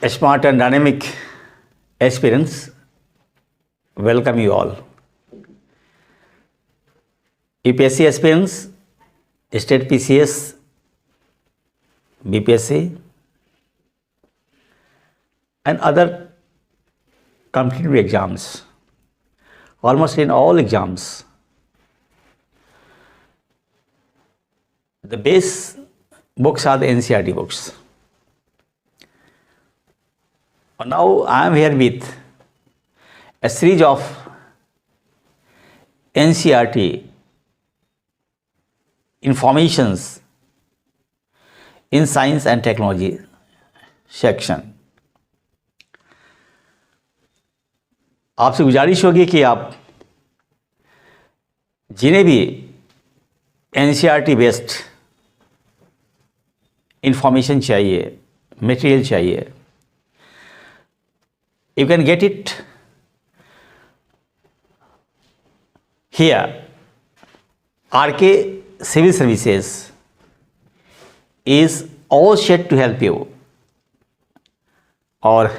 Smart and dynamic experience. Welcome you all. UPSC aspirants, State PCS, BPSC, and other competitive exams. Almost in all exams, the base books are the NCERT books. Now I am here with a series of NCERT informations in science and technology section. आपसे गुजारिश होगी कि आप जिन्हें भी NCERT based information चाहिए, material चाहिए, you can get it here. RK Civil Services is all set to help you. और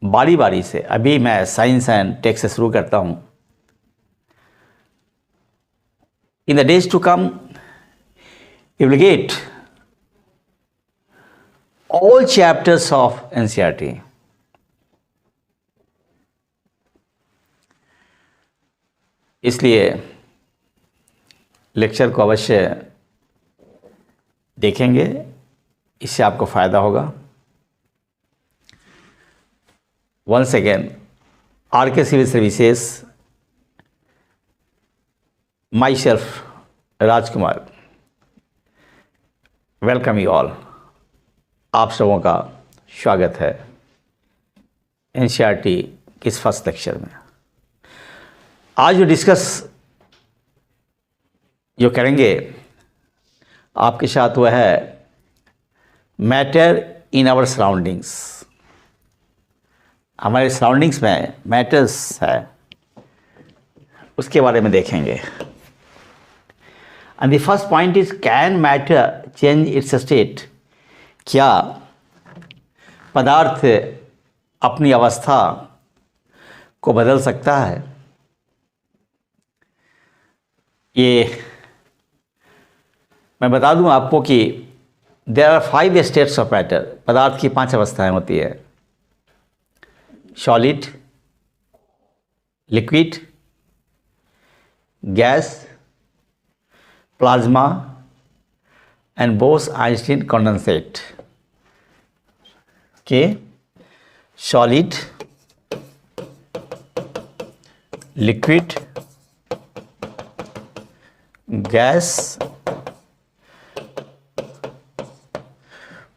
बारी बारी से अभी मैं साइंस एंड टेक से शुरू करता हूँ. In the days to come, you will get all chapters of NCERT. इसलिए लेक्चर को अवश्य देखेंगे, इससे आपको फ़ायदा होगा. Once again, RK Civil Services, myself, Rajkumar, welcome you all. आप सबों का स्वागत है NCERT के इस फर्स्ट लेक्चर में. आज जो डिस्कस जो करेंगे आपके साथ वह है मैटर इन आवर सराउंडिंग्स. हमारे सराउंडिंग्स में मैटर्स है, उसके बारे में देखेंगे. And the first point is, can matter change its state? क्या पदार्थ अपनी अवस्था को बदल सकता है? ये मैं बता दूं आपको कि there are 5 states of matter. पदार्थ की 5 अवस्थाएं होती है: solid, liquid, gas, plasma and Bose Einstein condensate. के solid, liquid, gas,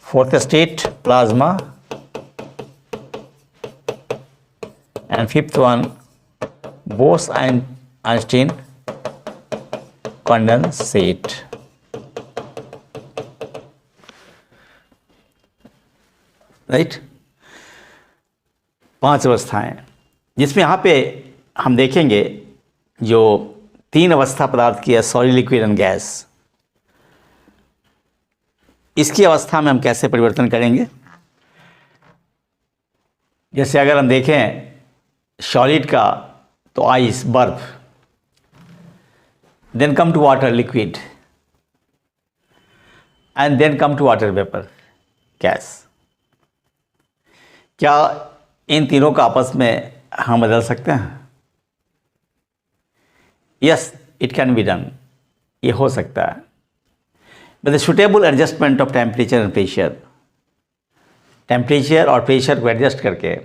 fourth state plasma, and fifth one Bose-Einstein condensate. Right, 5 अवस्थाएं, जिसमें यहाँ पे हम देखेंगे जो 3 अवस्था पदार्थ की है, सॉलिड, लिक्विड एंड गैस. इसकी अवस्था में हम कैसे परिवर्तन करेंगे? जैसे अगर हम देखें सॉलिड का तो आइस, बर्फ, then come to water, liquid, and then come to water vapour, gas. क्या इन तीनों का आपस में हम बदल सकते हैं? Yes, it can be done. ये हो सकता है. With the suitable adjustment of temperature and pressure, temperature और प्रेशर को एडजस्ट करके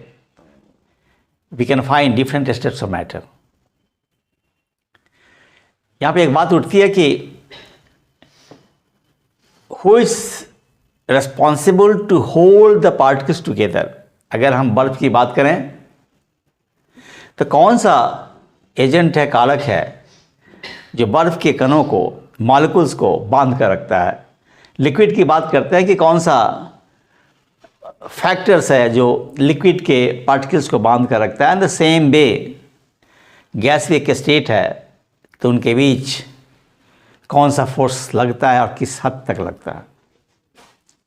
we can find different states of matter. यहाँ पे एक बात उठती है कि who is responsible to hold the particles together? अगर हम बर्फ की बात करें तो कौन सा एजेंट है, कारक है जो बर्फ के कणों को, मॉलिक्यूल्स को बांध कर रखता है? लिक्विड की बात करते हैं कि कौन सा फैक्टर्स है जो लिक्विड के पार्टिकल्स को बांध कर रखता है. And the same way gas भी एक स्टेट है, तो उनके बीच कौन सा फोर्स लगता है और किस हद तक लगता है,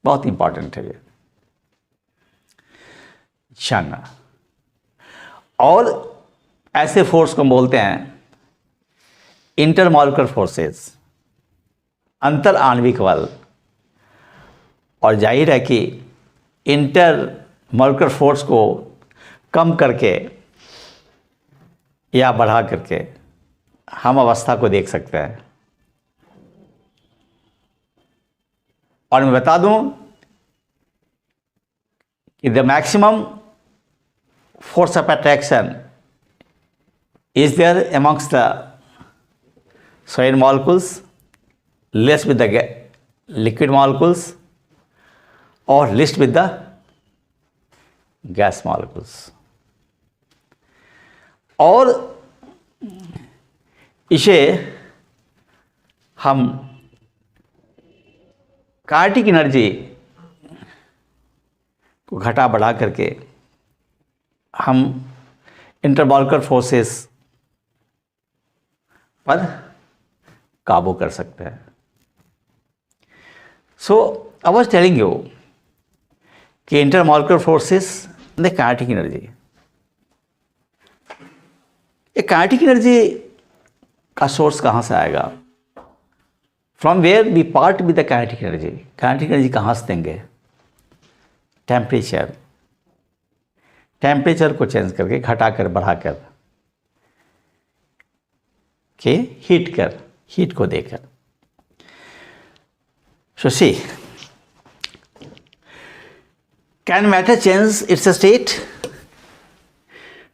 बहुत इंपॉर्टेंट है ये. क्षण। और ऐसे फोर्स को हम बोलते हैं इंटरमॉलिक्यूलर फोर्सेस, अंतर आणविक बल। और जाहिर है कि इंटरमॉलिक्यूलर फोर्स को कम करके या बढ़ा करके हम अवस्था को देख सकते हैं। और मैं बता दूं कि the maximum force of attraction is there amongst the solid molecules, less with the liquid molecules, or least with the gas molecules. और इसे हम काइनेटिक एनर्जी को घटा बढ़ा करके हम इंटरमॉलिक्यूलर फोर्सेस पर काबू कर सकते हैं। So I was telling you कि intermolecular forces the kinetic energy, ये काइनेटिक एनर्जी का सोर्स कहाँ से आएगा? From where we part with the kinetic energy. Kinetic energy कहाँ से देंगे? टेम्परेचर, टेम्परेचर को चेंज करके घटाकर बढ़ाकर के हीट को देकर। So see, can matter change its state?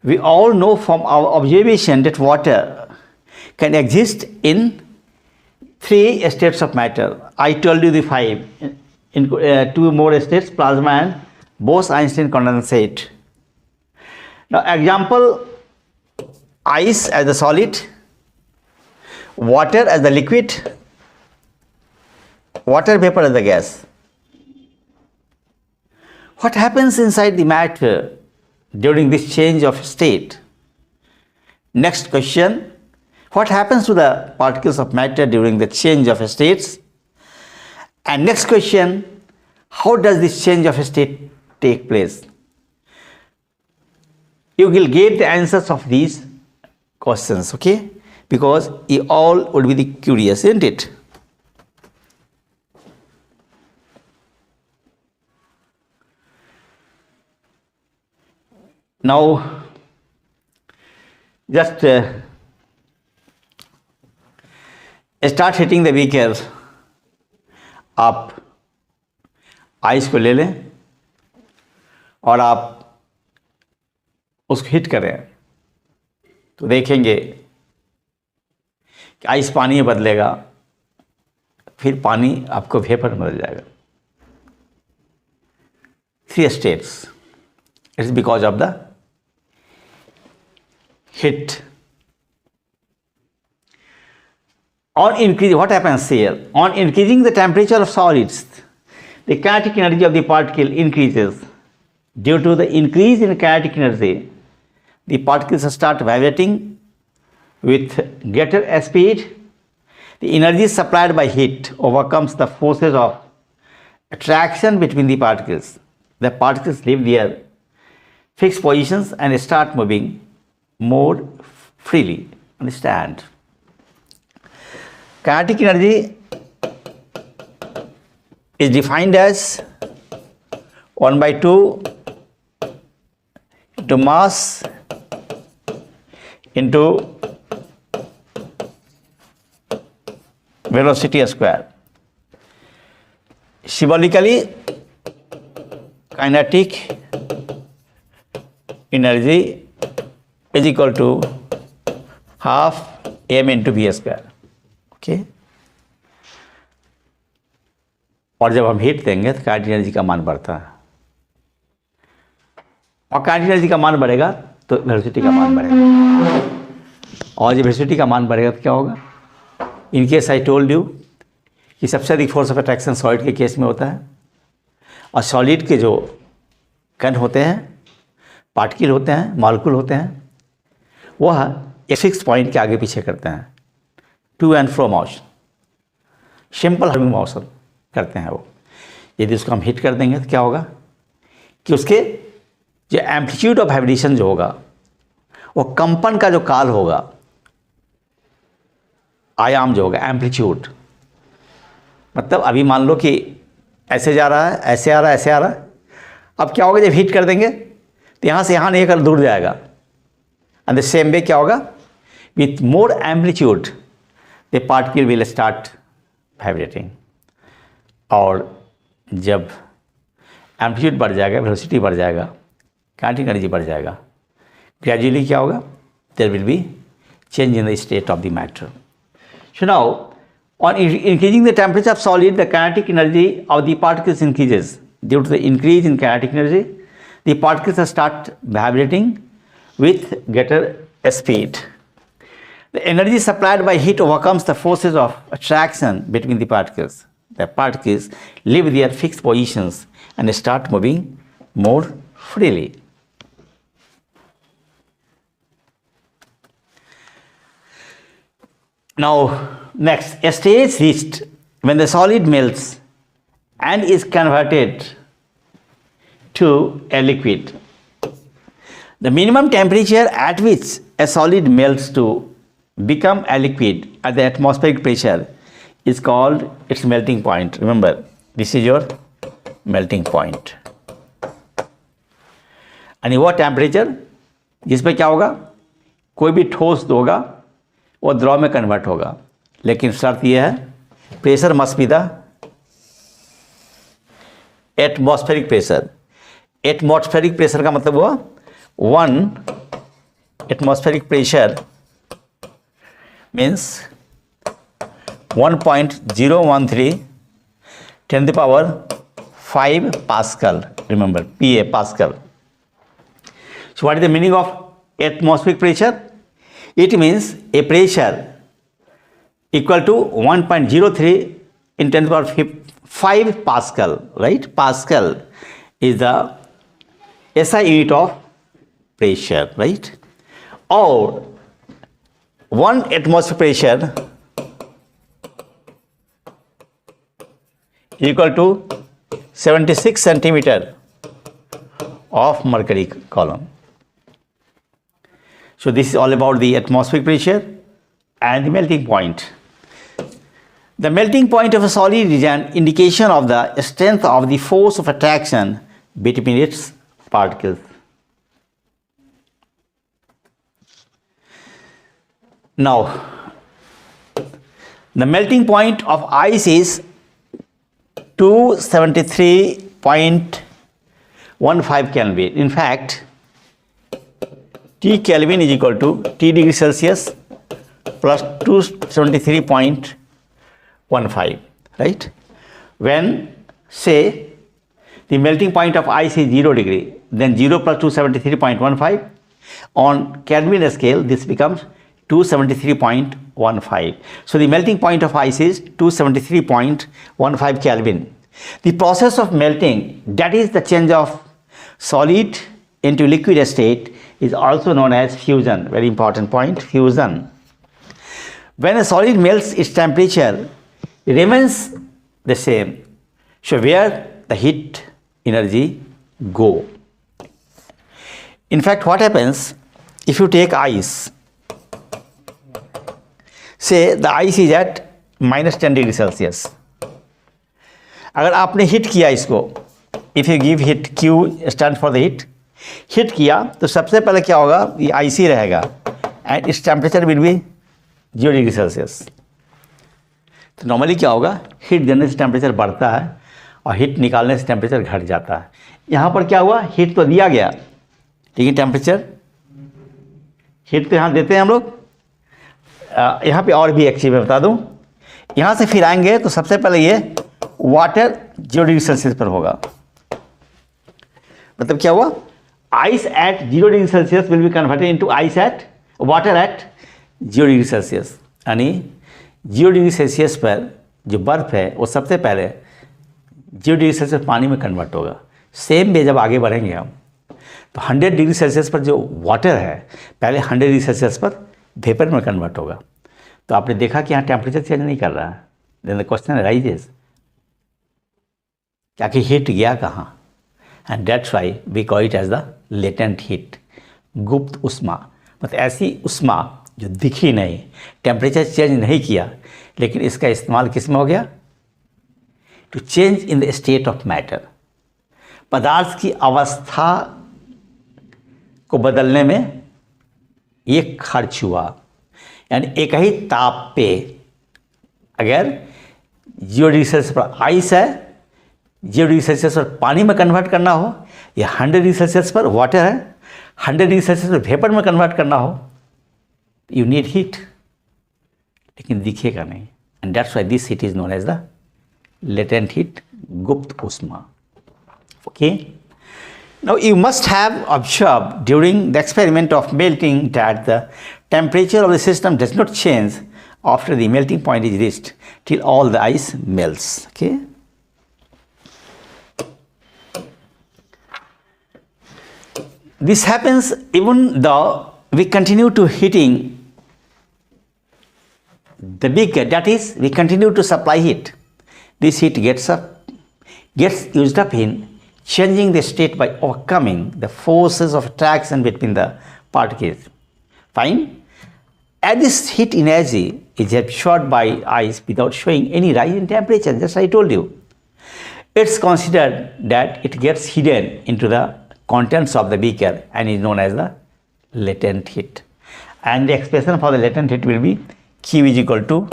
We all know from our observation that water can exist in 3 states of matter. I told you the 5. In 2 more states, plasma and Bose-Einstein condensate. Now, example: ice as the solid, water as the liquid, water vapor as the gas. What happens inside the matter during this change of state? Next question: what happens to the particles of matter during the change of states? And next question: how does this change of state take place? You will get the answers of these questions, okay? Because you all would be curious, isn't it? Now, just start hitting the beaker. आप ice को ले लें और आप उसको hit करें तो देखेंगे कि आइस पानी में बदलेगा, फिर पानी आपको वेपर में बदल जाएगा। 3 states. It's because of the heat. On increase, what happens here? On increasing the temperature of solids, the kinetic energy of the particle increases. Due to the increase in kinetic energy, the particles start vibrating with greater speed. The energy supplied by heat overcomes the forces of attraction between the particles. The particles leave their fixed positions and start moving more freely. Understand? Kinetic energy is defined as 1/2 into mass into velocity square. Symbolically, kinetic energy is equal to half m into v square. Okay? और जब हम heat देंगे तो kinetic energy का मान बढ़ता है, और काइनेटिक एनर्जी का मान बढ़ेगा तो वेलोसिटी का मान बढ़ेगा, और जब वेलोसिटी का मान बढ़ेगा तो क्या होगा? In case I told you कि सबसे अधिक फोर्स ऑफ अट्रैक्शन सॉलिड के केस में होता है, और सॉलिड के जो कण होते हैं, पार्टिकल होते हैं, मॉलिक्यूल होते हैं, वह एक फिक्स पॉइंट के आगे पीछे करते हैं, to and fro motion, simple harmonic motion करते हैं वो। यदि उसको हम हिट कर देंगे तो क्या होगा कि उसके जो एम्पलीट्यूड ऑफ वाइब्रेशन जो होगा, वो कंपन का जो काल होगा, आयाम जो होगा, एम्पलीट्यूड, मतलब अभी मान लो कि ऐसे जा रहा है, ऐसे आ रहा है, ऐसे आ रहा है। अब क्या होगा, जब हीट कर देंगे तो यहाँ से यहाँ नहीं कर दूर जाएगा। एंड द सेम वे क्या होगा, with more amplitude the particle will start vibrating. और जब एम्पलीट्यूड बढ़ जाएगा, वेलोसिटी बढ़ जाएगा, काइनेटिक एनर्जी बढ़ जाएगा, ग्रेजुअली क्या होगा, there will be change in the state of the matter. So now on increasing the temperature of solid, the kinetic energy of the particles increases. Due to the increase in kinetic energy, the particles start vibrating with greater speed. The energy supplied by heat overcomes the forces of attraction between the particles. The particles leave their fixed positions and start moving more freely. Now, next, a stage reached when the solid melts and is converted to a liquid. The minimum temperature at which a solid melts to become a liquid at the atmospheric pressure is called its melting point. Remember, this is your melting point. यानी वो temperature जिस पे क्या होगा, कोई भी ठोस होगा वो द्रव में कन्वर्ट होगा, लेकिन शर्त यह है pressure must be the atmospheric pressure. Atmospheric pressure का मतलब हुआ 1 atmospheric pressure means 1.013 10⁵ pascal. Remember, PA, pascal. So what is the meaning of atmospheric pressure? It means a pressure equal to 1.03 in 10⁵ Pascal, right? Pascal is the SI unit of pressure, right? Or 1 atmosphere pressure equal to 76 centimeter of mercury column. So this is all about the atmospheric pressure and the melting point. The melting point of a solid is an indication of the strength of the force of attraction between its particles. Now, the melting point of ice is 273.15 Kelvin. In fact, T Kelvin is equal to T degree Celsius plus 273.15, right? When, say, the melting point of ice is 0 degree, then 0 plus 273.15, on Kelvin scale, this becomes 273.15. So the melting point of ice is 273.15 Kelvin. The process of melting, that is the change of solid into liquid state, is also known as fusion. Very important point, fusion. When a solid melts, its temperature remains the same. So where the heat energy go? In fact, what happens if you take ice? Say the ice is at -10 degree Celsius. अगर आपने heat किया इसको, if you give heat, Q stand for the heat, heat किया तो सबसे पहले क्या होगा, ये आईसी रहेगा एंड इस temperature will be 0 degree Celsius. तो नॉर्मली क्या होगा, हीट देने से टेम्परेचर बढ़ता है और हीट निकालने से टेम्परेचर घट जाता है। यहाँ पर क्या हुआ, हीट तो दिया गया लेकिन टेम्परेचर, हीट तो यहाँ देते हैं हम लोग। यहाँ पे और भी एक चीज़ मैं बता दूँ, यहाँ से फिर आएंगे तो सबसे पहले ये वाटर 0 डिग्री सेल्सियस पर होगा। मतलब क्या हुआ, ice at 0 degree Celsius will be converted into water at 0 degree Celsius. यानी 0 डिग्री सेल्सियस पर जो बर्फ़ है वो सबसे पहले 0 डिग्री सेल्सियस पानी में कन्वर्ट होगा। सेम वे जब आगे बढ़ेंगे हम तो 100 डिग्री सेल्सियस पर जो वाटर है पहले 100 डिग्री सेल्सियस पर वेपर में कन्वर्ट होगा। तो आपने देखा कि यहाँ टेम्परेचर चेंज नहीं कर रहा है। देन द क्वेश्चन राइजेस, क्या कि हीट गया कहाँ? And that's why we call it as the latent heat, गुप्त उष्मा, मतलब ऐसी उष्मा जो दिखी नहीं, टेम्परेचर चेंज नहीं किया, लेकिन इसका इस्तेमाल किस में हो गया? To change in the state of matter, पदार्थ की अवस्था को बदलने में ये खर्च हुआ। यानी एक ही ताप पे अगर 0 डिग्री सेल्सियस पर आइस है, 0 डिग्री सेल्सियस पर पानी में कन्वर्ट करना हो, या 100 डिग्री सेल्सियस पर वाटर है, 100 डिग्री सेल्सियस पर वेपर में कन्वर्ट करना हो, यू नीड हीट, लेकिन दिखेगा नहीं। And that's why this heat is known as the latent heat, गुप्त उष्मा। Okay, now you must have observed during the experiment of melting that the temperature of the system does not change after the melting point is reached till all the ice melts. Okay, this happens even though we continue to heating the beaker, that is we continue to supply heat. This heat gets used up in changing the state by overcoming the forces of attraction between the particles. Fine. And this heat energy is absorbed by ice without showing any rise in temperature, just I told you. It's considered that it gets hidden into the contents of the beaker and is known as the latent heat. And the expression for the latent heat will be Q is equal to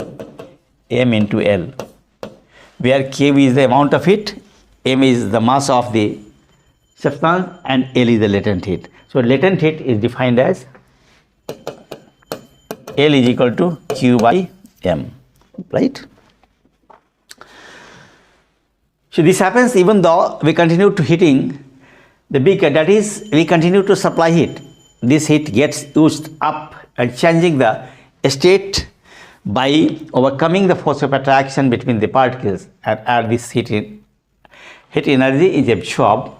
M into L, where Q is the amount of heat, M is the mass of the substance, and L is the latent heat. So latent heat is defined as L is equal to Q by M, right? So this happens even though we continue to heating the beaker, that is we continue to supply heat. This heat gets used up and changing the state by overcoming the force of attraction between the particles, and this heat energy is absorbed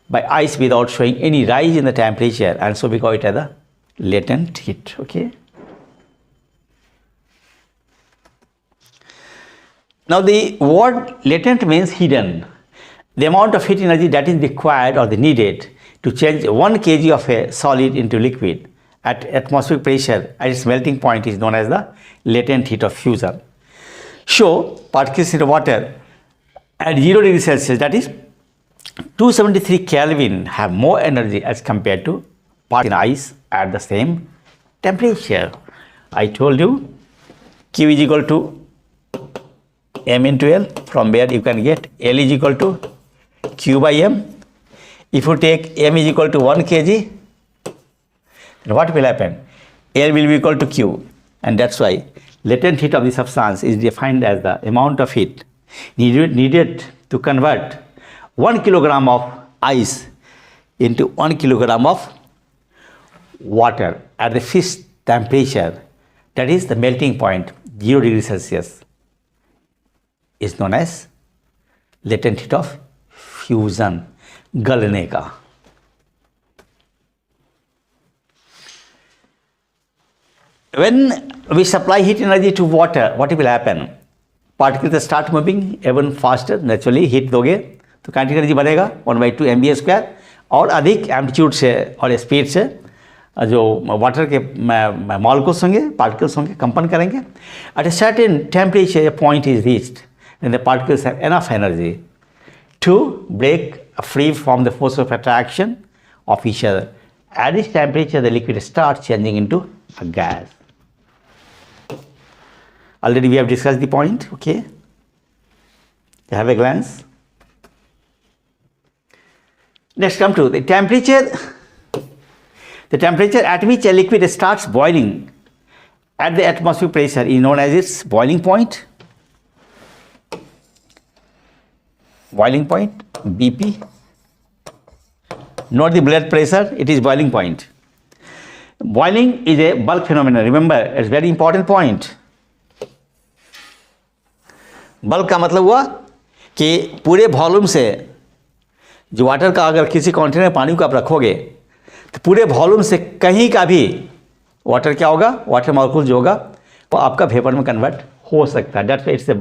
by ice without showing any rise in the temperature, and so we call it as the latent heat. Okay. Now the word latent means hidden. The amount of heat energy that is required or needed to change 1 kg of a solid into liquid at atmospheric pressure at its melting point is known as the latent heat of fusion. So particles in water at 0 degree Celsius, that is 273 Kelvin, have more energy as compared to particles in ice at the same temperature. I told you Q is equal to M into L, from where you can get L is equal to Q by M. If you take M is equal to 1 kg, then what will happen? L will be equal to Q, and that's why latent heat of the substance is defined as the amount of heat needed to convert 1 kilogram of ice into 1 kilogram of water at the fixed temperature, that is the melting point 0 degree Celsius, is known as latent heat of fusion, गलने का। When we supply heat energy to water, what will happen? Particles start moving even faster. Naturally heat दोगे तो kinetic energy बढ़ेगा 1/2 mv², और अधिक amplitude से और speed से जो वाटर के मॉलिक्यूल्स होंगे, पार्टिकल्स होंगे, कंपन करेंगे। At a certain temperature a point is reached when the particles have enough energy to break free from the force of attraction of each other. At this temperature the liquid starts changing into a gas. Already we have discussed the point. Okay, you have a glance. Next come to the temperature. The temperature at which a liquid starts boiling at the atmospheric pressure is known as its boiling point. Boiling point, BP, not the blood pressure, it is boiling point. Boiling is a bulk phenomenon. Remember, it's very important point. Bulk का मतलब हुआ कि पूरे volume से जो water का अगर किसी कंटेनर में पानी को आप रखोगे तो पूरे वॉल्यूम से कहीं का भी वाटर क्या होगा, वाटर मॉलिक्यूल जो होगा वो आपका वेपर में कन्वर्ट हो सकता है। That's it's a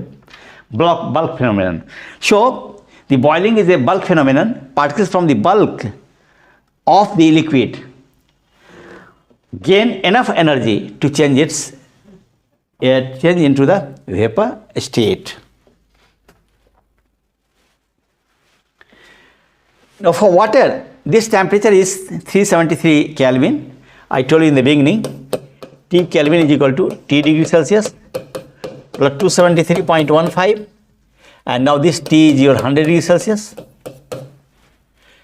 bulk phenomenon. So the boiling is a bulk phenomenon. Particles from the bulk of the liquid gain enough energy to change into the vapor state. Now for water, this temperature is 373 Kelvin. I told you in the beginning, T Kelvin is equal to T degree Celsius plus 273.15, and now this T is your 100 degree Celsius.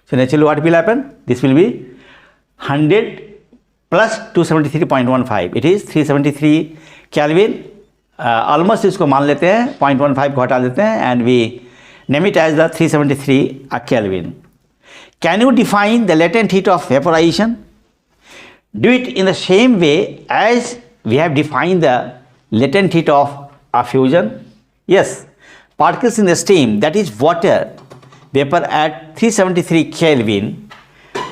So naturally what will happen? This will be 100 plus 273.15. It is 373 Kelvin. Almost इसको मान लेते हैं, 0.15 को हटा देते हैं, and we name it as the 373 Kelvin. Can you define the latent heat of vaporization? Do it in the same way as we have defined the latent heat of fusion. Yes, particles in the steam, that is water vapor at 373 Kelvin,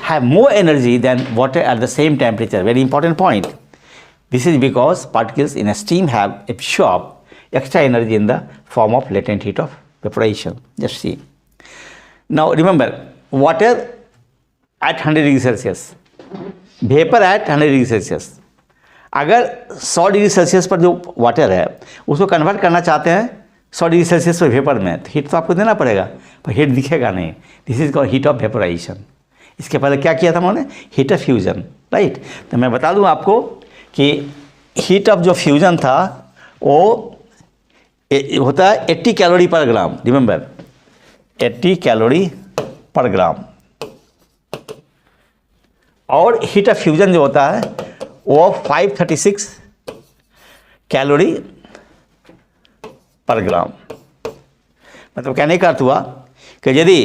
have more energy than water at the same temperature. Very important point. This is because particles in a steam have absorbed extra energy in the form of latent heat of vaporization. Just see. Now remember, water at 100 degree Celsius, vapor at 100 degree Celsius. अगर 100 degree Celsius पर जो water है उसको convert करना चाहते हैं 100 degree Celsius पर vapour में, तो हीट तो आपको देना पड़ेगा, पर हीट दिखेगा नहीं. This is called heat of vaporisation. इसके पहले क्या किया था उन्होंने? Heat of fusion, right. तो मैं बता दूं आपको कि हीट ऑफ जो फ्यूजन था वो होता है 80 कैलोरी पर ग्राम. रिमेंबर, 80 कैलोरी पर ग्राम. और हीट ऑफ फ्यूजन जो होता है वो 536 कैलोरी पर ग्राम. मतलब कहने का अर्थ हुआ कि यदि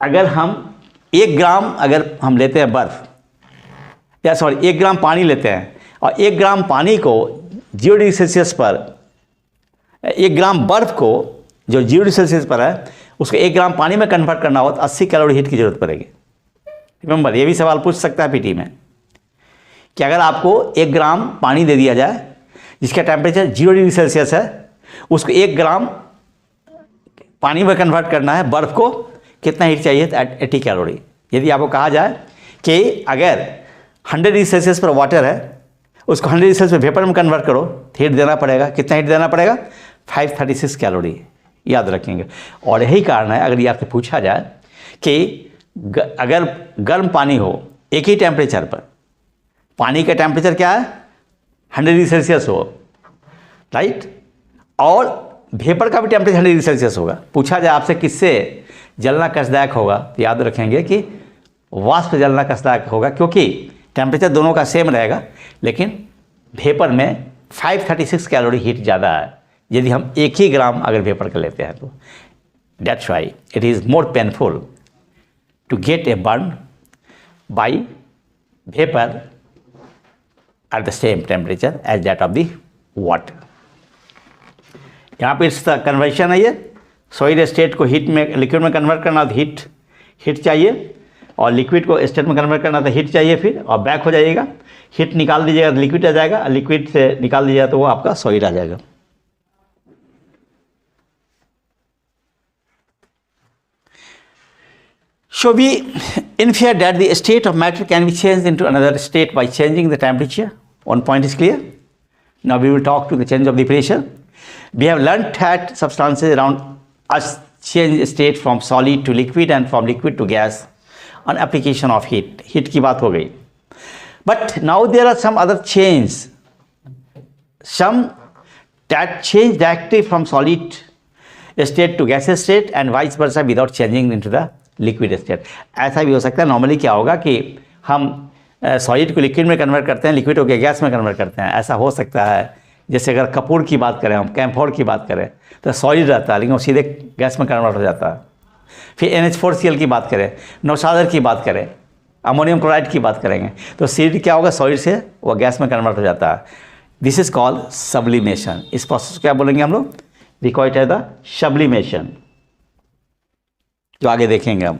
अगर हम 1 ग्राम अगर हम लेते हैं बर्फ, या सॉरी 1 ग्राम पानी लेते हैं और 1 ग्राम पानी को 0 डिग्री सेल्सियस पर, 1 ग्राम बर्फ को जो 0 डिग्री सेल्सियस पर है उसको 1 ग्राम पानी में कन्वर्ट करना हो तो 80 कैलोरी हीट की जरूरत पड़ेगी. रिमेंबर, ये भी सवाल पूछ सकता है पीटी में कि अगर आपको 1 ग्राम पानी दे दिया जाए जिसका टेम्परेचर 0 डिग्री सेल्सियस है, उसको 1 ग्राम पानी में कन्वर्ट करना है, बर्फ़ को कितना हीट चाहिए? 80 कैलोरी. यदि आपको कहा जाए कि अगर 100 डिग्री सेल्सियस पर वाटर है उसको 100 डिग्री सेल्सियस पर वेपर में कन्वर्ट करो, हीट देना पड़ेगा. कितना हीट देना पड़ेगा? 536 कैलोरी. याद रखेंगे. और यही कारण है, अगर ये आपसे पूछा जाए कि अगर गर्म पानी हो एक ही टेम्परेचर पर, पानी का टेम्परेचर क्या है? 100 डिग्री सेल्सियस हो, राइट, और वेपर का भी टेम्परेचर 100 डिग्री सेल्सियस होगा. पूछा जाए आपसे किससे जलना कष्टदायक होगा, तो याद रखेंगे कि वाष्प जलना कष्टदायक होगा, क्योंकि टेम्परेचर दोनों का सेम रहेगा लेकिन वेपर में 536 कैलोरी हीट ज़्यादा है यदि हम 1 ही ग्राम अगर वेपर का लेते हैं. तो that's why it is more painful to get a burn by vapor at the same temperature as that of the water. यहाँ पे इसका कन्वर्शन है, ये सॉलिड स्टेट को हीट में, लिक्विड में कन्वर्ट करना तो हीट चाहिए, और लिक्विड को स्टेट में कन्वर्ट करना तो हीट चाहिए फिर, और बैक हो जाइएगा. हीट निकाल दीजिएगा तो लिक्विड आ जाएगा, लिक्विड से निकाल दीजिएगा तो वो आपका सॉलिड आ जाएगा. So we infer that the state of matter can be changed into another state by changing the temperature. One point is clear. Now we will talk to the change of the pressure. We have learnt that substances around us change state from solid to liquid and from liquid to gas on application of heat. Heat की बात हो गई. But now there are some other changes. Some that change directly from solid state to gaseous state and vice versa without changing into the liquid state. ऐसा भी हो सकता है. Normally क्या होगा कि हम सॉलिड को लिक्विड में कन्वर्ट करते हैं, लिक्विड को गैस में कन्वर्ट करते हैं. ऐसा हो सकता है. जैसे अगर कपूर की बात करें, हम कैम्फोर की बात करें तो सॉलिड रहता है लेकिन वो सीधे गैस में कन्वर्ट हो जाता है. फिर NH4Cl की बात करें, नौशादर की बात करें, अमोनियम क्लोराइड की बात करेंगे तो सीड क्या होगा? सॉलिड से वो गैस में कन्वर्ट हो जाता है. This is called sublimation. इस प्रोसेस को क्या बोलेंगे हम लोग? We call it as the sublimation, जो आगे देखेंगे हम.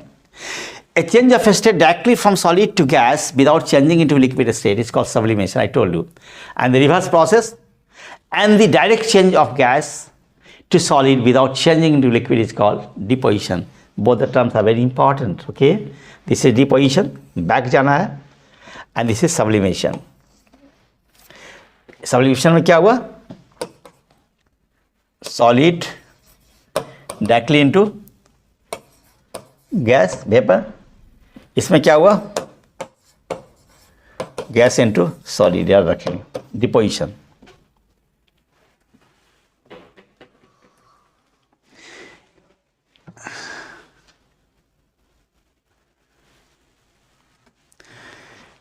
A change of state directly from solid to gas without changing into liquid state is called sublimation, I told you. And the reverse process and the direct change of gas to solid without changing into liquid is called deposition. Both the terms are very important. Okay, this is deposition, back जाना है, and this is sublimation. Sublimation में क्या हुआ? Solid directly into gas vapour. इसमें क्या हुआ? Gas into solid. याद रखेंगे, deposition.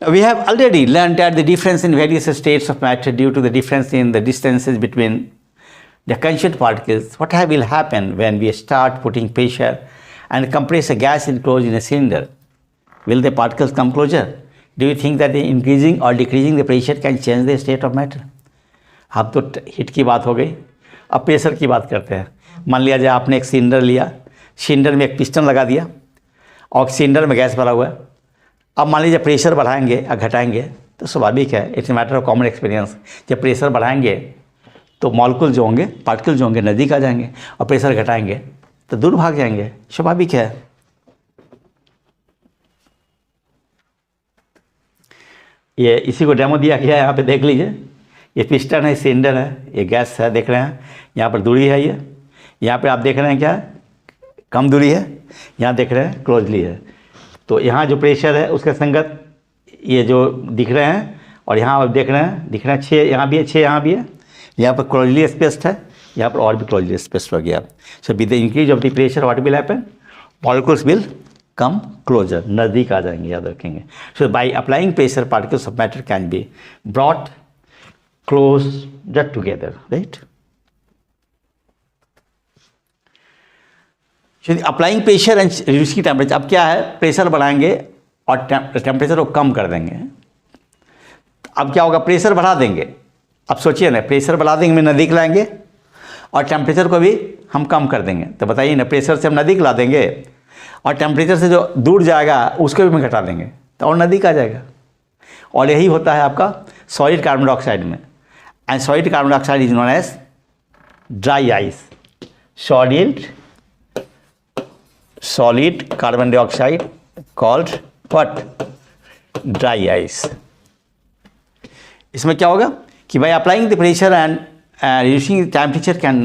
We have already learned that the difference in various states of matter due to the difference in the distances between the constituent particles. What will happen when we start putting pressure and compress a gas enclosed in a cylinder? Will the particles come closer? Do you think that the increasing or decreasing the pressure can change the state of matter? अब तो heat की बात हो गई, अब pressure की बात करते हैं. मान लिया जाए आपने एक सिलेंडर लिया, सिलेंडर में एक पिस्टन लगा दिया और सिलेंडर में गैस भरा हुआ है. अब मान लीजिए प्रेशर बढ़ाएंगे या घटाएंगे तो स्वाभाविक है, it's matter of common experience. जब प्रेशर बढ़ाएंगे तो मॉलिक्यूल जो होंगे, पार्टिकल जो होंगे नज़दीक आ जाएंगे, और प्रेशर घटाएंगे तो दूर भाग जाएंगे. स्वाभाविक है. ये इसी को डेमो दिया गया है, यहाँ पे देख लीजिए. ये पिस्टन है, सिलेंडर है, ये गैस है, देख रहे हैं. यहाँ पर दूरी है, ये यहाँ पे आप देख रहे हैं क्या कम दूरी है, यहाँ देख रहे हैं क्लोजली है. तो यहाँ जो प्रेशर है उसके संगत ये जो दिख रहे हैं, और यहाँ आप देख रहे हैं 6 यहाँ भी है, 6 यहाँ भी है. यहाँ पर क्लोजली स्पेस्ड है, यहाँ पर और भी क्लोजली स्पेस्ड हो गया. So with the increase of the pressure what will happen? Molecules will come closer, नज़दीक आ जाएंगे. याद रखेंगे. So by applying pressure particles of matter can be brought closer together, right. Applying pressure and reducing temperature. अब क्या है, pressure बढ़ाएंगे और टेम्परेचर को कम कर देंगे. अब क्या होगा, प्रेशर बढ़ा देंगे. अब सोचिए ना, प्रेशर बढ़ा देंगे में नज़दीक लाएंगे और टेम्परेचर को भी हम कम कर देंगे. तो बताइए ना, प्रेशर से हम नज़दीक ला देंगे और टेम्परेचर से जो दूर जाएगा उसको भी हम घटा देंगे तो और नज़दीक आ जाएगा. और यही होता है आपका सॉलिड कार्बन डाइऑक्साइड में. And solid carbon dioxide is known as dry ice. solid carbon dioxide called what? Dry ice. इसमें क्या होगा कि by applying the pressure and reducing the temperature can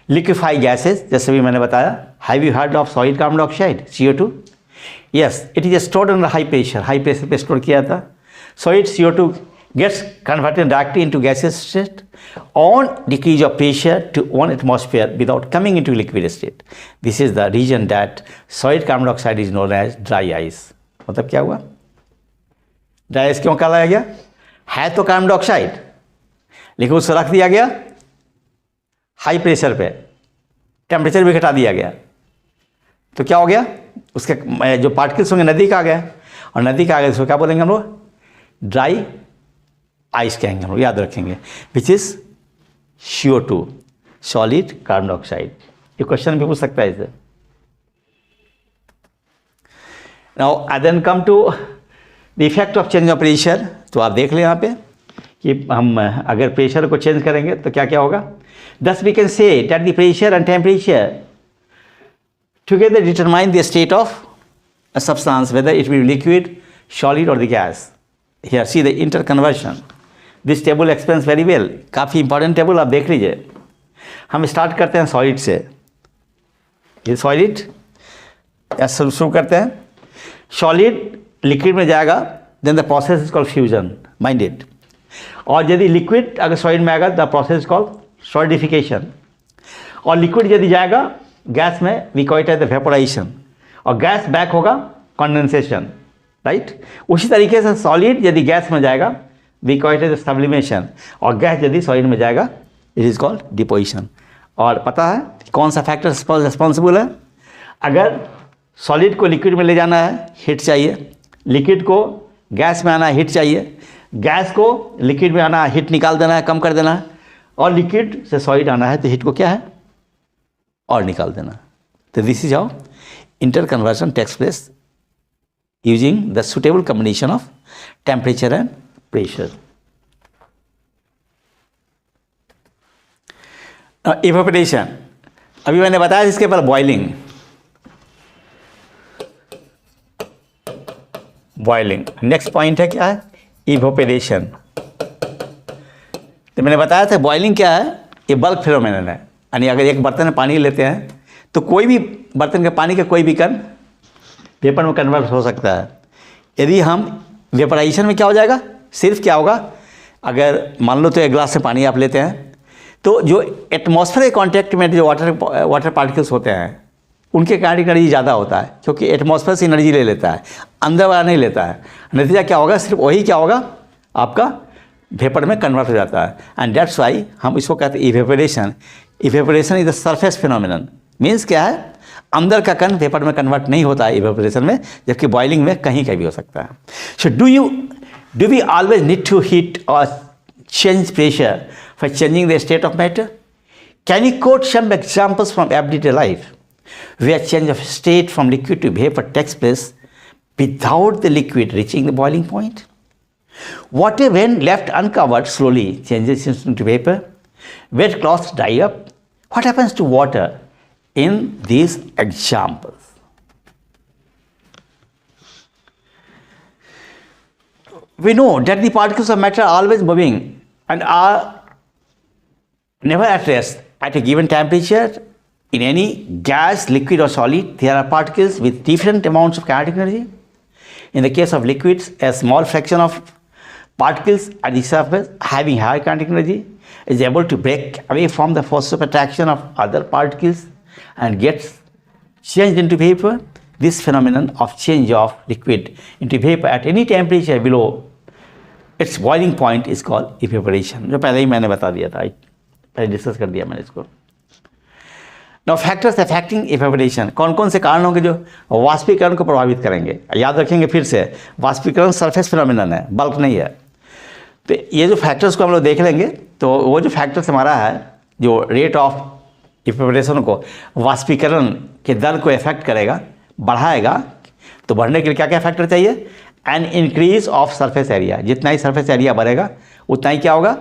liquefy gases. जैसे भी मैंने बताया. Have you heard of solid carbon dioxide, CO2? Yes, it is stored under high pressure. High pressure पे store किया था. Solid CO2 gets converted directly into gaseous state on decrease of pressure to 1 atmosphere without coming into liquid state. This is the region that solid carbon dioxide is known as dry ice. मतलब क्या हुआ? Dry ice क्यों कहा गया? है तो carbon dioxide, लेकिन उसको रख दिया गया हाई प्रेशर पे, टेम्परेचर भी घटा दिया गया. तो क्या हो गया, उसके जो पार्टिकल्स होंगे नज़दीक आ गए, और नज़दीक आ गए उसको क्या बोलेंगे हम लोग? ड्राई आइस कहेंगे हम लोग. याद रखेंगे. Which is CO2, solid carbon dioxide. ये क्वेश्चन भी पूछ सकता है इसे. Now I then come to the effect of change of pressure. तो आप देख लें यहाँ पे कि हम अगर प्रेशर को चेंज करेंगे तो क्या क्या होगा. Thus we can say that the pressure and temperature together determine the state of a substance, whether it will be liquid, solid और the gas. Here see the interconversion. This table explains very well. काफ़ी important table, आप देख लीजिए. हम start करते हैं solid से. ये सॉलिड शुरू करते हैं. सॉलिड लिक्विड में जाएगा, then the process is called fusion. Mind it. और यदि लिक्विड अगर सॉलिड में आएगा, the process is called solidification. और लिक्विड यदि जाएगा गैस में, we call it as the vaporisation. और गैस बैक होगा कंडेंसेशन. राइट. उसी तरीके से सॉलिड यदि गैस में जाएगा, we call it as sublimation. और गैस यदि सॉलिड में जाएगा, इट इज कॉल्ड डिपोजिशन. और पता है कौन सा फैक्टर रिस्पॉन्सिबल है? अगर सॉलिड को लिक्विड में ले जाना है, हीट चाहिए. लिक्विड को गैस में आना है, हीट चाहिए. गैस को लिक्विड में आना है, हीट निकाल देना है, कम कर देना है. और लिक्विड से सॉलिड आना है तो हीट को क्या है, और निकाल देना. तो this is how interconversion takes place using the suitable combination of temperature and pressure. Evaporation. अभी मैंने बताया इसके पर बॉइलिंग. बॉइलिंग। नेक्स्ट पॉइंट है क्या है, इवोपरेशन। तो मैंने बताया था बॉइलिंग क्या है, ये बल्क फिनोमेनन है। यानी अगर एक बर्तन में पानी लेते हैं तो कोई भी बर्तन के पानी का कोई भी कण वेपर में कन्वर्ट हो सकता है। यदि हम वेपराइजेशन में क्या हो जाएगा, सिर्फ क्या होगा, अगर मान लो तो एक गिलास से पानी आप लेते हैं तो जो एटमॉस्फेयर के कांटेक्ट में जो वाटर पार्टिकल्स होते हैं उनके काइनेटिक एनर्जी ज़्यादा होता है, क्योंकि एटमॉस्फेयर से एनर्जी ले लेता है, अंदर वाला नहीं लेता है। नतीजा क्या होगा, सिर्फ वही क्या होगा, आपका वेपर में कन्वर्ट हो जाता है। एंड दैट्स वाई हम इसको कहते हैं evaporation. Evaporation is the surface phenomenon. Means क्या है, अंदर का कण वेपर में कन्वर्ट नहीं होता है इवेपोरेशन में, जबकि बॉइलिंग में कहीं का भी हो सकता है। So do we always need to heat और change pressure for changing the state of matter? Can you quote some examples from everyday life where change of state from liquid to vapor takes place without the liquid reaching the boiling point? Water, when left uncovered, slowly changes into vapor. Wet cloths dry up. What happens to water in these examples? We know that the particles of matter are always moving and are never at rest. At a given temperature, in any gas, liquid or solid, there are particles with different amounts of kinetic energy. In the case of liquids, a small fraction of particles at the surface having high kinetic energy is able to break away from the force of attraction of other particles and gets changed into vapor. This phenomenon of change of liquid into vapor at any temperature below its boiling point is called evaporation, जो पहले ही मैंने बता दिया था, discuss कर दिया मैंने इसको। नाउ फैक्टर्स अफेक्टिंग इवेपोरेशन, कौन कौन से कारण होंगे जो वाष्पीकरण को प्रभावित करेंगे। याद रखेंगे फिर से, वाष्पीकरण सरफेस फिनोमिनन है, बल्क नहीं है। तो ये जो फैक्टर्स को हम लोग देख लेंगे, तो वो जो फैक्टर्स हमारा है जो रेट ऑफ इवेपोरेशन को, वाष्पीकरण के दर को इफेक्ट करेगा, बढ़ाएगा। तो बढ़ने के लिए क्या क्या फैक्टर चाहिए, an increase of surface area. जितना ही सरफेस एरिया बढ़ेगा उतना ही क्या होगा,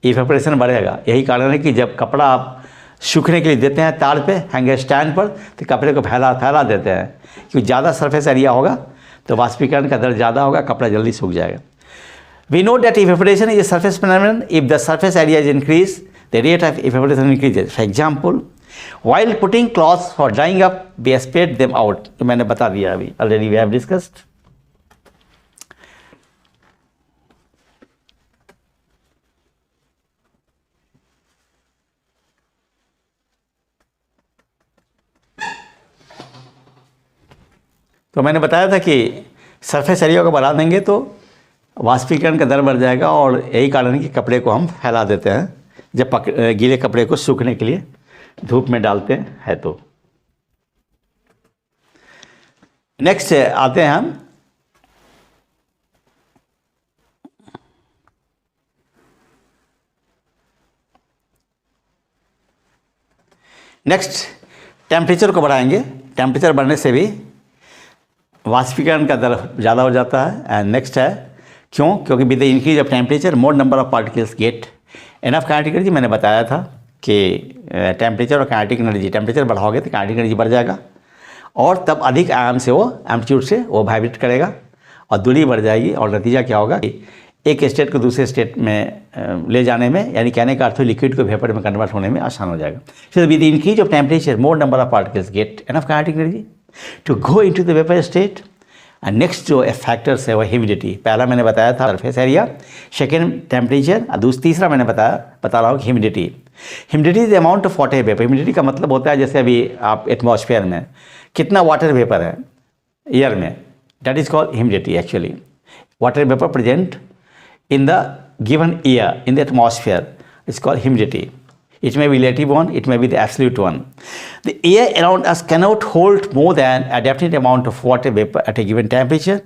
इवेपोरेशन बढ़ेगा। यही कारण है कि जब कपड़ा आप सूखने के लिए देते हैं तार पे, हैंगर स्टैंड पर, तो कपड़े को फैला देते हैं, क्योंकि ज़्यादा सरफेस एरिया होगा तो वाष्पीकरण का दर ज़्यादा होगा, कपड़ा जल्दी सूख जाएगा। We know that evaporation is a surface phenomenon. If the surface area is increase, the rate of evaporation increases. For example, while putting clothes for drying up, we spread them out. तो मैंने बता दिया अभी, already we have discussed. तो मैंने बताया था कि सरफेस एरिया को बढ़ा देंगे तो वाष्पीकरण का दर बढ़ जाएगा, और यही कारण है कि कपड़े को हम फैला देते हैं जब गीले कपड़े को सूखने के लिए धूप में डालते हैं। तो नेक्स्ट आते हैं हम नेक्स्ट टेम्परेचर को बढ़ाएंगे। टेम्परेचर बढ़ने से भी वाष्पीकरण का दर ज़्यादा हो जाता है। एंड नेक्स्ट है क्यों, क्योंकि with the increase of temperature more number of particles get enough kinetic energy. मैंने बताया था कि टेम्परेचर और काइनेटिक एनर्जी, टेम्परेचर बढ़ाओगे तो काइनेटिक एनर्जी बढ़ जाएगा, और तब अधिक आयाम से वो एम्पलीट्यूड से वो वाइब्रेट करेगा और दूरी बढ़ जाएगी, और नतीजा क्या होगा कि एक स्टेट को दूसरे स्टेट में ले जाने में, यानी कहने का अर्थ लिक्विड को वेपर में कन्वर्ट होने में आसान हो जाएगा। फिर with the increase of temperature more number of particles get enough kinetic energy to go into the vapour state. And next जो फैक्टर्स है वो ह्यूमिडिटी। पहला मैंने बताया था सरफेस एरिया, सेकेंड टेम्परेचर, और तीसरा मैंने बता रहा हूँ humidity. Humidity is the amount of water vapour. Humidity का मतलब होता है जैसे अभी आप एटमॉस्फेयर में कितना वाटर वेपर है एयर में, that is called humidity. Actually water vapour present in the given air in the atmosphere is called humidity. It may be relative one, it may be the absolute one. The air around us cannot hold more than a definite amount of water vapor at a given temperature.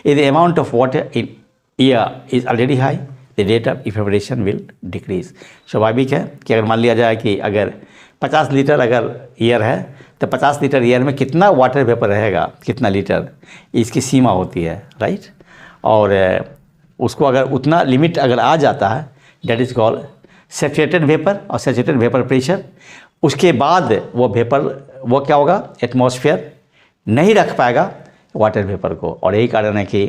If the amount of water in air is already high, the rate of evaporation will decrease. स्वाभाविक है कि अगर मान लिया जाए कि अगर 50 litre अगर एयर है तो 50 लीटर एयर में कितना वाटर वेपर रहेगा, कितना लीटर, इसकी सीमा होती है, राइट। और उसको अगर उतना लिमिट अगर आ जाता है, that is called saturated vapour और सैचुरेटेड वेपर प्रेशर। उसके बाद वो वेपर वो क्या होगा, एटमॉस्फेयर नहीं रख पाएगा वाटर वेपर को, और यही कारण है कि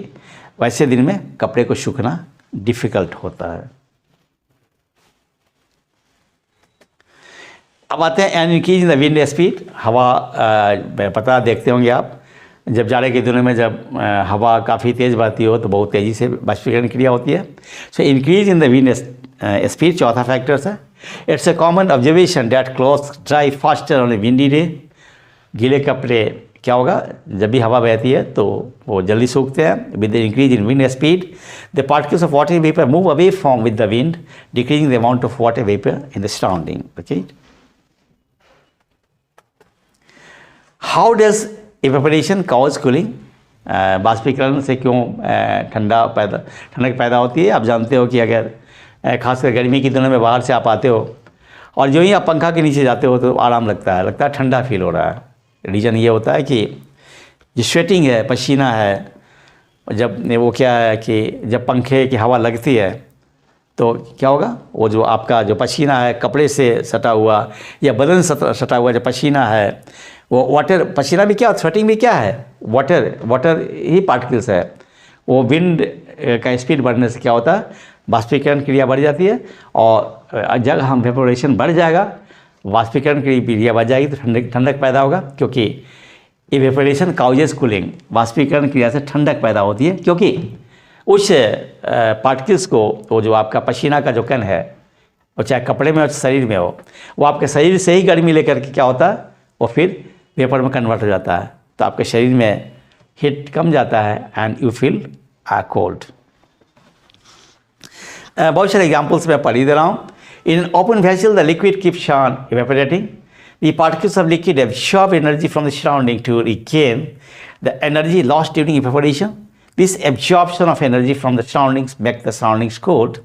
वैसे दिन में कपड़े को सूखना डिफ़िकल्ट होता है। अब आते हैं an increase in the wind speed. हवा पता देखते होंगे आप, जब जाड़े के दिनों में जब हवा काफ़ी तेज़ बहती हो तो बहुत तेज़ी से बाष्पीकरण क्रिया होती है। So increase in the wind speed चौथा फैक्टर्स है। It's a common observation that clothes dry faster on A windy day. गीले कपड़े क्या होगा, जब भी हवा बहती है तो वो जल्दी सूखते हैं। With the increase in wind speed the particles of water vapour move away from with the wind, decreasing the amount of water vapour in the surrounding. Okay, how does evaporation cause cooling? बाष्पीकरण से क्यों ठंडक पैदा होती है? आप जानते हो कि अगर खासकर गर्मी के दिनों में बाहर से आप आते हो और जो ही आप पंखा के नीचे जाते हो तो आराम लगता है ठंडा फील हो रहा है। रीज़न ये होता है कि जो स्वेटिंग है, पसीना है, जब वो क्या है कि जब पंखे की हवा लगती है तो क्या होगा, वो जो आपका जो पसीना है कपड़े से सटा हुआ या बदन सटा हुआ जो पसीना है, वो वाटर, पसीना भी क्या, स्वेटिंग भी क्या है, वाटर ही पार्टिकल्स है। वो विंड का स्पीड बढ़ने से क्या होता है, बाष्पीकरण क्रिया बढ़ जाती है, और जब हम वेपोरेशन बढ़ जाएगा, बाष्पीकरण की क्रिया बढ़ जाएगी तो ठंडक पैदा होगा, क्योंकि इवेपोरेशन काउजेस कूलिंग। बाष्पीकरण क्रिया से ठंडक पैदा होती है क्योंकि उस पार्टिकल्स को, वो जो आपका पसीना का जो कण है, वो चाहे कपड़े में हो शरीर में हो, वो आपके शरीर से ही गर्मी लेकर के क्या होता है, वो फिर वेपर में कन्वर्ट हो जाता है, तो आपके शरीर में हीट कम जाता है एंड यू फील कोल्ड। बहुत सारे एग्जाम्पल्स मैं पढ़ ही दे रहा हूँ। In open vessel the liquid keeps on evaporating, the particles of liquid absorb energy from the surrounding to regain the energy lost during evaporation. This absorption of energy from the surroundings makes the surroundings cold.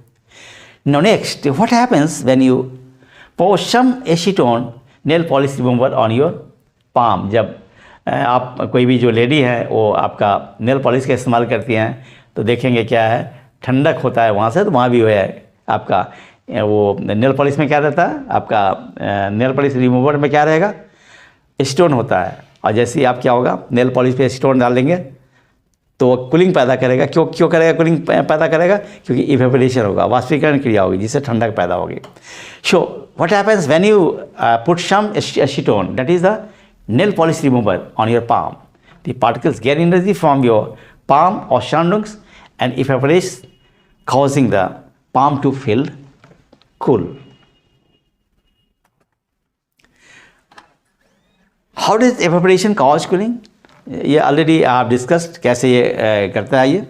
Now next, what happens when you pour some acetone nail polish remover on your palm? जब आप कोई भी जो lady है वो आपका nail polish का इस्तेमाल करती हैं तो देखेंगे क्या है, ठंडक होता है वहाँ से, तो वहाँ भी वो है आपका वो नेल पॉलिश में क्या रहता है, आपका नेल पॉलिश रिमूवर में क्या रहेगा, स्टोन होता है। और जैसे ही आप क्या होगा, नेल पॉलिश पे स्टोन डाल देंगे तो कूलिंग पैदा करेगा। क्यों करेगा कूलिंग पैदा करेगा? क्योंकि इवेपोरेशन होगा, बाष्पीकरण क्रिया होगी जिससे ठंडक पैदा होगी। So what happens when you put some acetone, that is the nail polish remover on your palm, the particles gain energy from your palm or surroundings and evaporates, causing the palm to feel cool. How does evaporation cause cooling? ये already आप discussed कैसे ये करता है। ये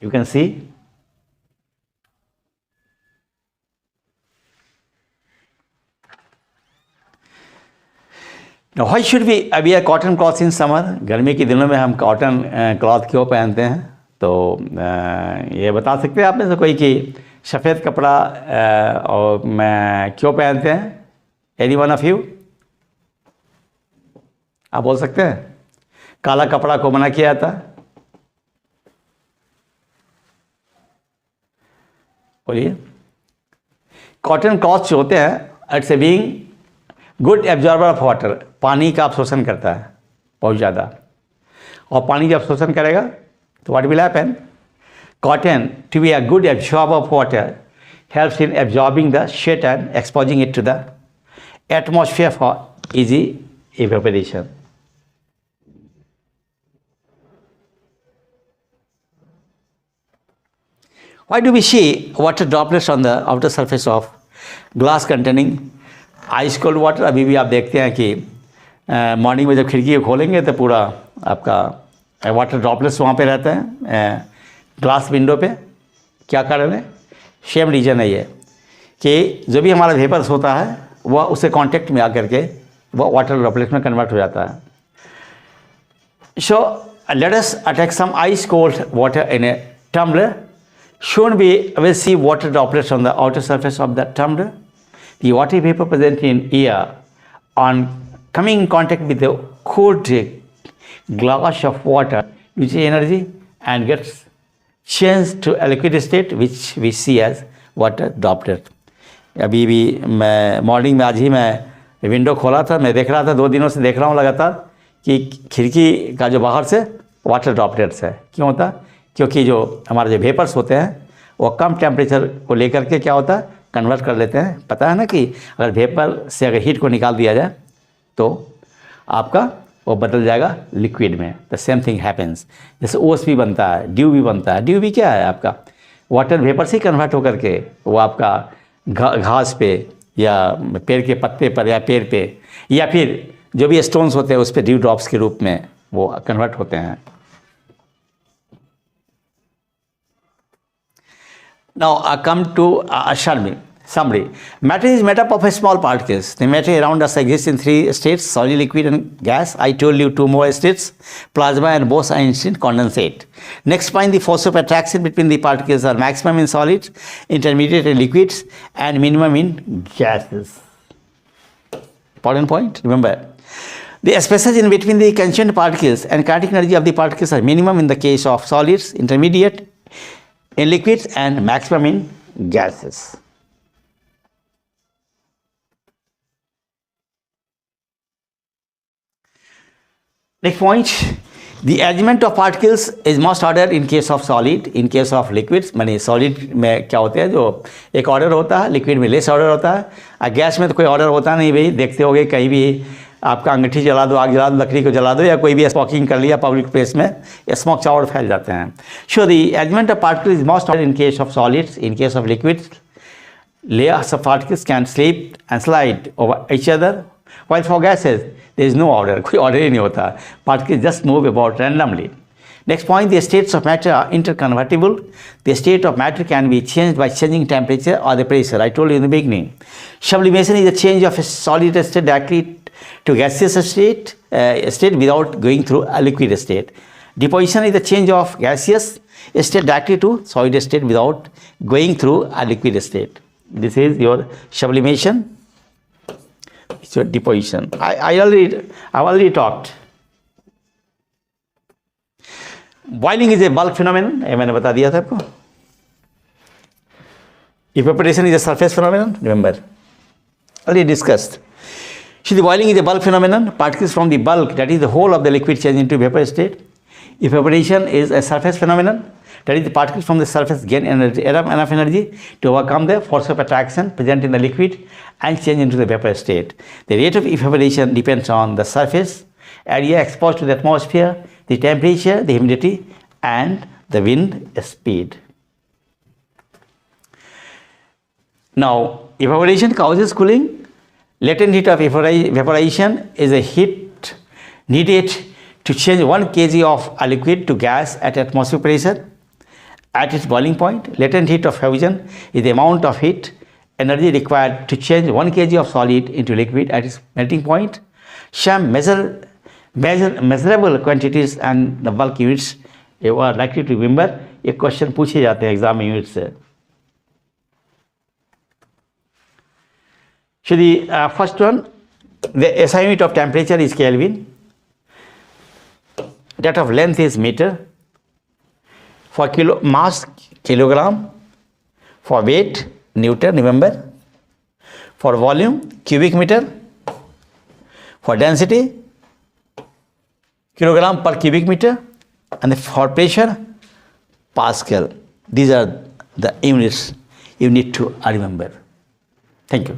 you can see why should be wear cotton cloth in summer? गर्मी के दिनों में हम कॉटन क्लॉथ क्यों पहनते हैं? तो ये बता सकते हैं आप में से कोई कि सफ़ेद कपड़ा और मैं क्यों पहनते हैं? एनी वन ऑफ यू, आप बोल सकते हैं? काला कपड़ा को मना किया जाता है, बोलिए। कॉटन क्लॉथ जो होते हैं, it's a being good absorber of water, पानी का अवशोषण करता है बहुत ज़्यादा, और पानी जब अवशोषण करेगा तो what will happen, cotton to be a good absorber of water helps in absorbing the sweat and exposing it to the atmosphere for easy evaporation. Why do we see water droplets on the outer surface of glass containing ice cold water? अभी भी आप देखते हैं कि morning में जब खिड़की खोलेंगे तो पूरा आपका वाटर ड्रॉपलेट्स वहाँ पे रहते हैं ग्लास विंडो पे। क्या कारण है? सेम रीज़न है ये कि जो भी हमारा वेपर्स होता है वह उससे कांटेक्ट में आकर के वो वाटर ड्रॉपलेट में कन्वर्ट हो जाता है। So let us take some ice cold water in a tumbler. Soon we will see water droplets on the outer surface of the tumbler. The water vapor present in air on coming in contact with the cold glass of water uses energy and gets changed to a liquid state which we see as water droplet. अभी भी मैं morning में आज ही मैं window खोला था, मैं देख रहा था, 2 दिनों से देख रहा हूँ लगातार कि खिड़की का जो बाहर से वाटर ड्रॉपलेट्स है, क्यों होता है? क्योंकि जो हमारे जो वेपर्स होते हैं वो कम टेम्परेचर को लेकर के क्या होता है, कन्वर्ट कर लेते हैं। पता है ना कि अगर वेपर से अगर हीट को निकाल दिया जाए तो आपका वो बदल जाएगा लिक्विड में। The same thing happens. जैसे ओस भी बनता है, ड्यू भी बनता है। ड्यू भी क्या है? आपका वाटर वेपर से कन्वर्ट होकर के वो आपका घास पे या पेड़ के पत्ते पर या पेड़ पे या फिर जो भी स्टोन्स होते हैं उस पर ड्यू ड्रॉप्स के रूप में वो कन्वर्ट होते हैं। Now I come to summary. Matter is made up of small particles. The matter around us exists in three states: solid, liquid, and gas. I told you two more states: plasma and Bose-Einstein condensate. Next, find the force of attraction between the particles are maximum in solids, intermediate in liquids, and minimum in gases. Important point. Remember, the spaces in between the constituent particles and kinetic energy of the particles are minimum in the case of solids, intermediate in liquids, and maximum in gases. Next point, the arrangement of particles is most ordered in case of solid, in case of liquids. माने solid में क्या होते हैं, जो एक order होता है, liquid में लेस ऑर्डर होता है, और गैस में तो कोई ऑर्डर होता नहीं। भाई देखते होगे कहीं भी आपका अंगीठी जला दो, आग जला दो, लकड़ी को जला दो, या कोई भी स्मोकिंग कर लिया पब्लिक प्लेस में, स्मोक चावल फैल जाते हैं। So the arrangement of particles is most order in case of solids, in case of liquids layers of particles can slip and slide over each other, while for gases there is no order, कोई order ही नहीं होता, particles just move about randomly. Next point, the states of matter are interconvertible. The state of matter can be changed by changing temperature or the pressure. I told you in the beginning. Sublimation is the change of a solid state directly to gaseous state, state without going through a liquid state. Deposition is the change of gaseous state directly to solid state without going through a liquid state. This is your sublimation. It's your deposition. I already talked. Boiling is a bulk phenomenon. ये मैंने बता दिया था आपको. Evaporation is a surface phenomenon. Remember, already discussed. So the boiling is a bulk phenomenon. Particles from the bulk, that is the whole of the liquid, change into vapor state. Evaporation is a surface phenomenon. That is, the particles from the surface gain energy, enough energy to overcome the force of attraction present in the liquid and change into the vapor state. The rate of evaporation depends on the surface area exposed to the atmosphere, the temperature, the humidity, and the wind speed. Now, evaporation causes cooling. Latent heat of evaporation is a heat needed to change 1 kg of a liquid to gas at atmospheric pressure. At its boiling point, latent heat of fusion is the amount of heat energy required to change 1 kg of solid into liquid at its melting point. Some measurable quantities and the bulk units you are likely to remember. ये question पूछे जाते हैं exam unit से. So the first one, the SI unit of temperature is Kelvin. That of length is meter. For mass, kilogram. For weight, Newton, remember. For volume, cubic meter. For density, kilogram per cubic meter. And for pressure, Pascal. These are the units you need to remember. Thank you.